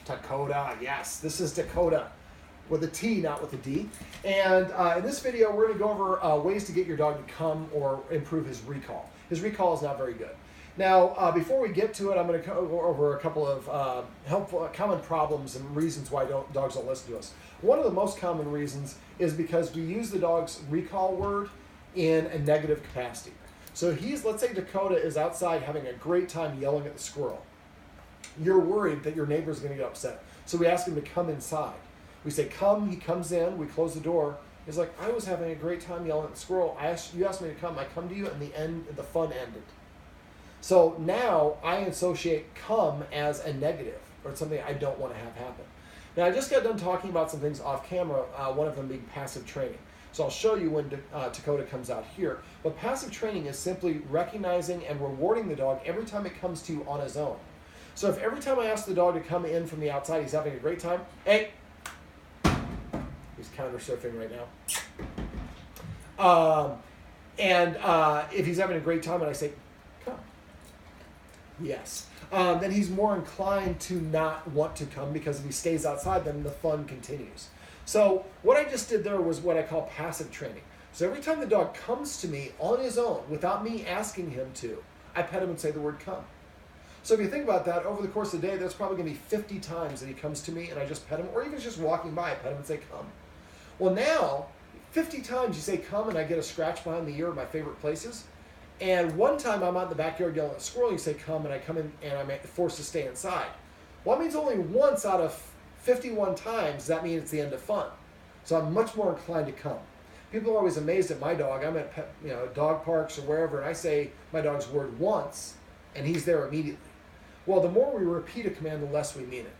Takota, yes, this is Takota with a T, not with a D. And in this video, we're going to go over ways to get your dog to come or improve his recall. His recall is not very good. Now, before we get to it, I'm going to go over a couple of common problems and reasons why dogs don't listen to us. One of the most common reasons is because we use the dog's recall word in a negative capacity. So let's say Takota is outside having a great time yelling at the squirrel. You're worried that your neighbor's going to get upset. So we ask him to come inside. We say, come, he comes in, we close the door. He's like, I was having a great time yelling at the squirrel. You asked me to come, I come to you, and the fun ended. So now I associate come as a negative, or it's something I don't want to have happen. Now I just got done talking about some things off camera, one of them being passive training. So I'll show you when Takota comes out here. But passive training is simply recognizing and rewarding the dog every time it comes to you on his own. So if every time I ask the dog to come in from the outside, he's having a great time, hey, he's counter surfing right now. If he's having a great time and I say, come, yes, then he's more inclined to not want to come, because if he stays outside, then the fun continues. So what I just did there was what I call passive training. So every time the dog comes to me on his own, without me asking him to, I pet him and say the word come. So if you think about that, over the course of the day, there's probably going to be 50 times that he comes to me and I just pet him, or even just walking by, I pet him and say come. Well, now, 50 times you say come and I get a scratch behind the ear of my favorite places. And one time I'm out in the backyard yelling at a squirrel, you say come, and I come in and I'm forced to stay inside. Well, that means only once out of 51 times, that means it's the end of fun. So I'm much more inclined to come. People are always amazed at my dog. I'm at dog parks or wherever, and I say my dog's word once, and he's there immediately. Well, the more we repeat a command, the less we mean it.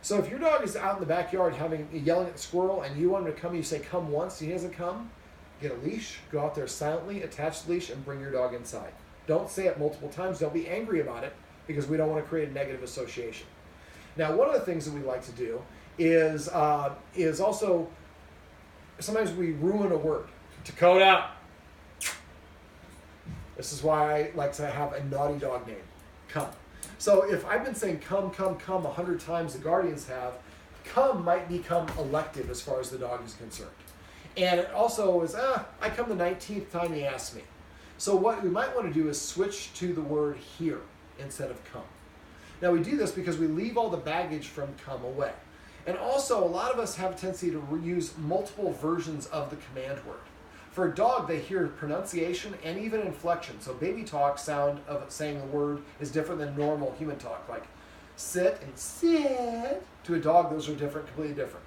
So if your dog is out in the backyard yelling at the squirrel and you want him to come, you say come once, he doesn't come, get a leash, go out there silently, attach the leash, and bring your dog inside. Don't say it multiple times. Don't be angry about it, because we don't want to create a negative association. Now, one of the things that we like to do is also, sometimes we ruin a word. Takota. This is why I like to have a naughty dog name, come. So if I've been saying come, come, come 100 times, the guardians have, come might become elective as far as the dog is concerned. And it also is, I come the 19th time he asks me. So what we might want to do is switch to the word here instead of come. Now we do this because we leave all the baggage from come away. And also, a lot of us have a tendency to use multiple versions of the command word. For a dog, they hear pronunciation and even inflection. So baby talk sound of saying a word is different than normal human talk. Like sit and sit. To a dog, those are different, completely different.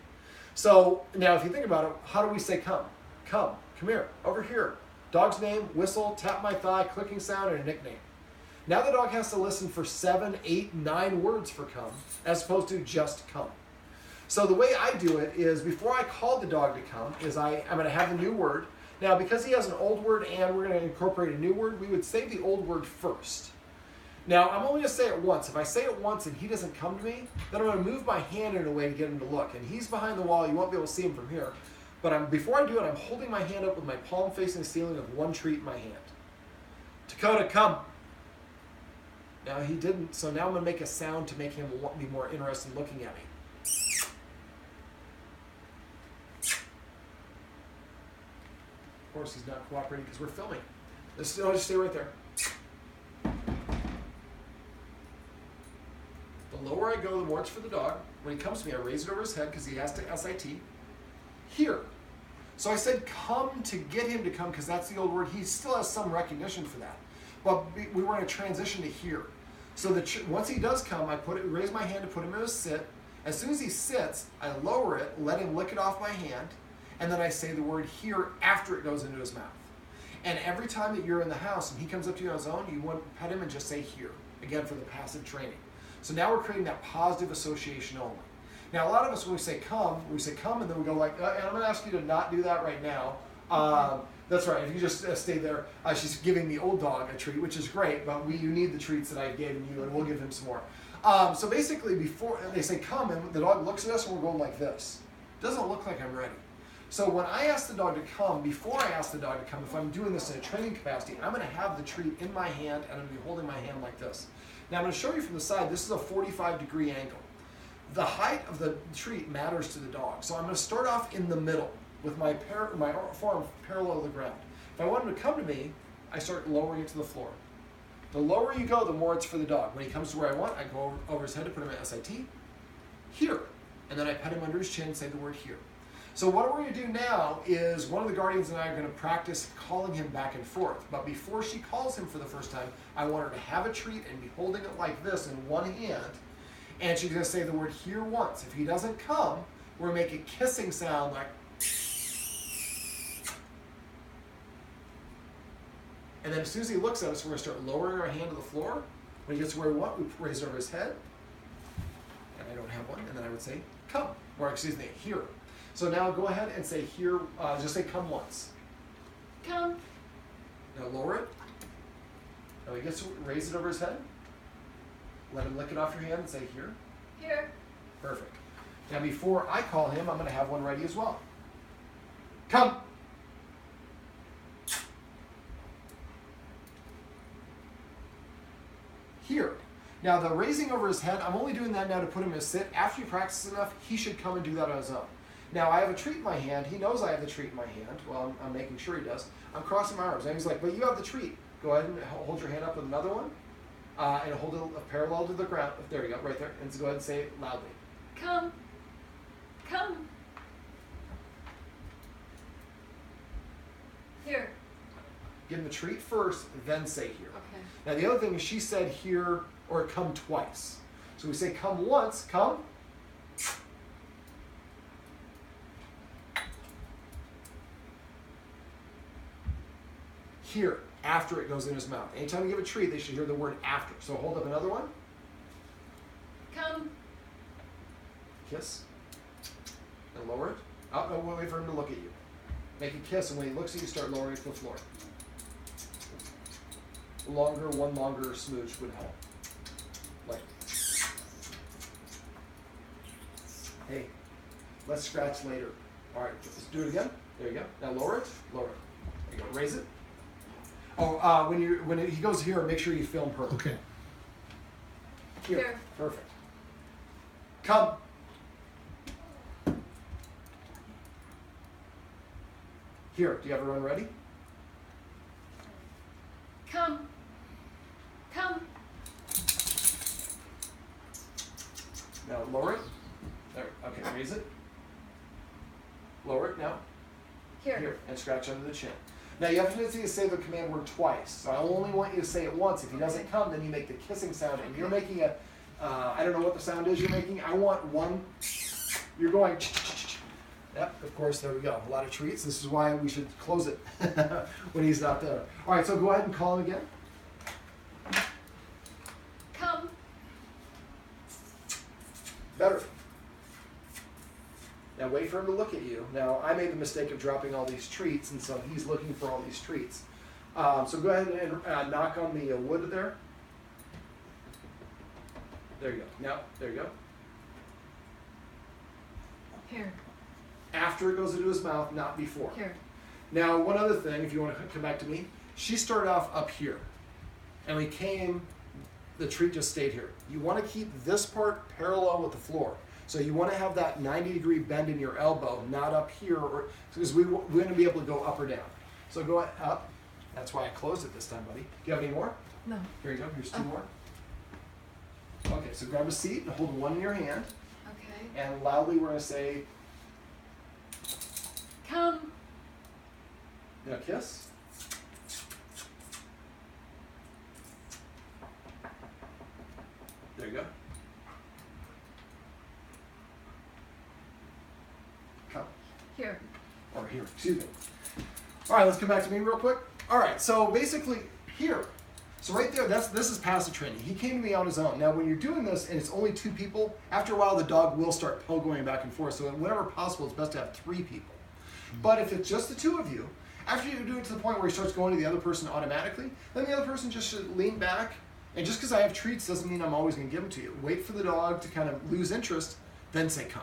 So now if you think about it, how do we say come? Come here, over here. Dog's name, whistle, tap my thigh, clicking sound, and a nickname. Now the dog has to listen for 7, 8, 9 words for come, as opposed to just come. So the way I do it is, before I call the dog to come, is I'm going to have the new word. Now, because he has an old word and we're going to incorporate a new word, we would say the old word first. Now, I'm only going to say it once. If I say it once and he doesn't come to me, then I'm going to move my hand in a way to get him to look. And he's behind the wall. You won't be able to see him from here. But before I do it, I'm holding my hand up with my palm facing the ceiling with one treat in my hand. Takota, come. Now, he didn't, so now I'm going to make a sound to make him be more interested in looking at me. Of course, he's not cooperating because we're filming. Just stay right there. The lower I go, the more it's for the dog. When he comes to me, I raise it over his head because he has to SIT. Here. So I said come to get him to come because that's the old word. He still has some recognition for that. But we were in a transition to here. So once he does come, I raise my hand to put him in a sit. As soon as he sits, I lower it, let him lick it off my hand, and then I say the word here after it goes into his mouth. And every time that you're in the house and he comes up to you on his own, you want to pet him and just say here, again for the passive training. So now we're creating that positive association only. Now a lot of us, when we say come and then we go like, and I'm going to ask you to not do that right now. That's right, if you just stay there, she's giving the old dog a treat, which is great, but you need the treats that I gave you, and we'll give him some more. So basically, before they say come, and the dog looks at us and we're going like this. Doesn't look like I'm ready. So when I ask the dog to come, before I ask the dog to come, if I'm doing this in a training capacity, I'm going to have the treat in my hand and I'm going to be holding my hand like this. Now I'm going to show you from the side, this is a 45-degree angle. the height of the treat matters to the dog. So I'm going to start off in the middle with my forearm parallel to the ground. If I want him to come to me, I start lowering it to the floor. The lower you go, the more it's for the dog. When he comes to where I want, I go over his head to put him at SIT. Here. And then I pet him under his chin and say the word here. So what we're going to do now is one of the guardians and I are going to practice calling him back and forth. But before she calls him for the first time, I want her to have a treat and be holding it like this in one hand. And she's going to say the word here once. If he doesn't come, we're going to make a kissing sound like. And then as soon as he looks at us, we're going to start lowering our hand to the floor. When he gets to where we want, we raise it over his head. And I don't have one. And then I would say, come. Or excuse me, here. So now go ahead and say here, just say come once. Come. Now lower it. Now he gets to raise it over his head. Let him lick it off your hand and say here. Here. Perfect. Now before I call him, I'm going to have one ready as well. Come. Here. Now the raising over his head, I'm only doing that now to put him in a sit. After you practice enough, he should come and do that on his own. Now I have a treat in my hand. He knows I have the treat in my hand. Well, I'm making sure he does. I'm crossing my arms. And he's like, but you have the treat. Go ahead and hold your hand up with another one. And hold it parallel to the ground. There you go, right there. And so go ahead and say it loudly. Come. Come. Here. Give him the treat first, then say here. Okay. Now the other thing is she said here or come twice. So we say come once, come. Here, after it goes in his mouth. Anytime you give a treat, they should hear the word after. So hold up another one. Come. Kiss. And lower it. Oh, no, wait for him to look at you. Make a kiss, and when he looks at you, start lowering it to the floor. One longer smooch would help. Like, hey, let's scratch later. All right, let's do it again. There you go. Now lower it. Lower it. There you go. Raise it. Oh, when he goes here, make sure you film her. Okay. Here. Perfect. Come. Here. Do you have everyone ready? Come. Come. Now lower it. There. Okay. Raise it. Lower it now. Here. And scratch under the chin. Now you have a tendency to say the command word twice. So I only want you to say it once. If he doesn't come, then you make the kissing sound, and you're making a, I don't know what the sound is you're making. I want one, you're going, yep, of course, there we go. A lot of treats. This is why we should close it when he's not there. All right, so go ahead and call him again. Come. Better. Now wait for him to look at you. Now I made the mistake of dropping all these treats, and so he's looking for all these treats. So go ahead and knock on the wood there. There you go. Now, there you go. Here. After it goes into his mouth, not before. Here. Now, one other thing, if you want to come back to me, she started off up here, and we came, the treat just stayed here. You want to keep this part parallel with the floor. So you want to have that 90-degree bend in your elbow, not up here, or because we're going to be able to go up or down. So go up. That's why I closed it this time, buddy. Do you have any more? No. Here you go. Here's two more. Okay, so grab a seat and hold one in your hand. Okay. And loudly we're going to say, come. Now kiss. There you go. Come. Here. Or here, excuse me. All right, let's come back to me real quick. All right, so basically here. So right there, this is passive training. He came to me on his own. Now when you're doing this and it's only two people, after a while the dog will start going back and forth. So whenever possible, it's best to have three people. But if it's just the two of you, after you do it to the point where he starts going to the other person automatically, then the other person just should lean back. And just because I have treats doesn't mean I'm always going to give them to you. Wait for the dog to kind of lose interest, then say come.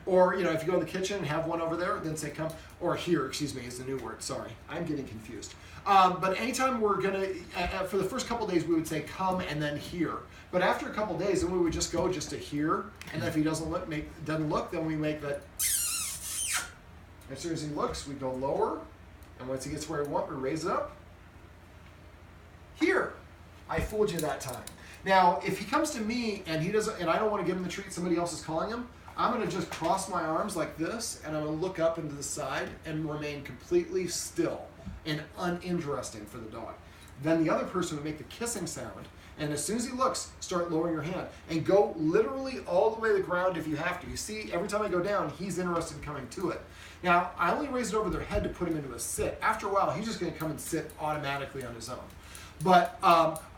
Or, if you go in the kitchen and have one over there, then say come, or here, excuse me, is the new word. Sorry, I'm getting confused. But anytime we're going to, for the first couple days, we would say come and then here. But after a couple days, then we would just go just to here. And then if he doesn't look, then we make that. As soon as he looks, we go lower. And once he gets where we want, we raise it up. Here. I fooled you that time. Now, if he comes to me and he doesn't, and I don't want to give him the treat, somebody else is calling him, I'm going to just cross my arms like this, and I'm going to look up into the side and remain completely still and uninteresting for the dog. Then the other person would make the kissing sound, and as soon as he looks, start lowering your hand and go literally all the way to the ground if you have to. You see, every time I go down, he's interested in coming to it. Now, I only raise it over their head to put him into a sit. After a while, he's just going to come and sit automatically on his own. But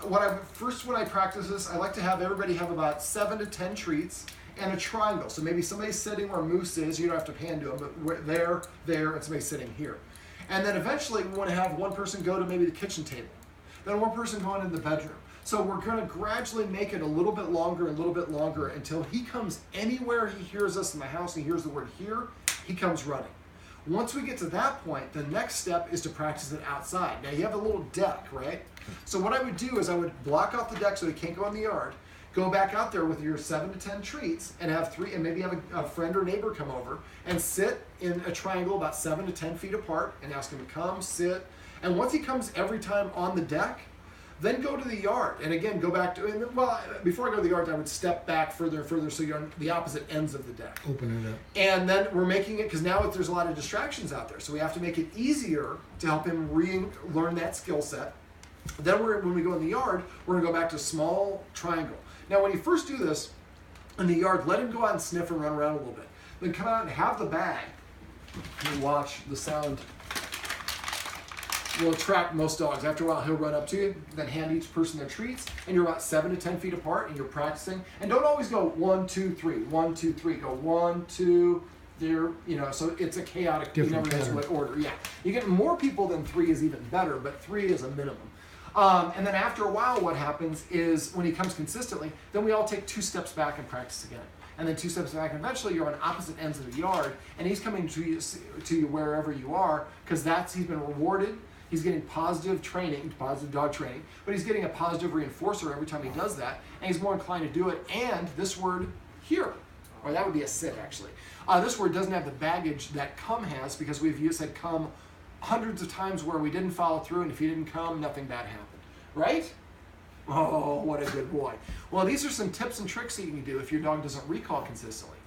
when I practice this, I like to have everybody have about 7 to 10 treats and a triangle. So maybe somebody's sitting where Moose is. You don't have to pan to him, but there, and somebody's sitting here. And then eventually we want to have one person go to maybe the kitchen table. Then one person going into the bedroom. So we're going to gradually make it a little bit longer until he comes anywhere he hears us in the house and he hears the word here, he comes running. Once we get to that point, the next step is to practice it outside. Now you have a little deck, right? So what I would do is I would block off the deck so he can't go in the yard, go back out there with your 7 to 10 treats and have 3, and maybe have a friend or neighbor come over and sit in a triangle about 7 to 10 feet apart and ask him to come, sit. And once he comes every time on the deck, then go to the yard. And again, go back to, before I go to the yard, I would step back further and further so you're on the opposite ends of the deck. Open it up. And then we're making it, because now there's a lot of distractions out there, so we have to make it easier to help him relearn that skill set. Then when we go in the yard, we're going to go back to small triangle. Now, when you first do this in the yard, let him go out and sniff and run around a little bit. Then come out and have the bag. And watch the sound. Will attract most dogs. After a while, he'll run up to you, then hand each person their treats, and you're about 7 to 10 feet apart, and you're practicing. And don't always go 1, 2, 3, 1, 2, 3. Go 1, 2, there. So it's a chaotic. Different you never know what order. Yeah, you get more people than 3 is even better, but 3 is a minimum. And then after a while, what happens is when he comes consistently, then we all take 2 steps back and practice again. And then 2 steps back, and eventually you're on opposite ends of the yard, and he's coming to you wherever you are, because he's been rewarded. He's getting positive training, positive dog training, but he's getting a positive reinforcer every time he does that, and he's more inclined to do it. And this word here, or that would be a sit actually. This word doesn't have the baggage that come has, because we've said come hundreds of times where we didn't follow through, and if you didn't come, nothing bad happened, right? Oh, what a good boy. Well, these are some tips and tricks that you can do if your dog doesn't recall consistently.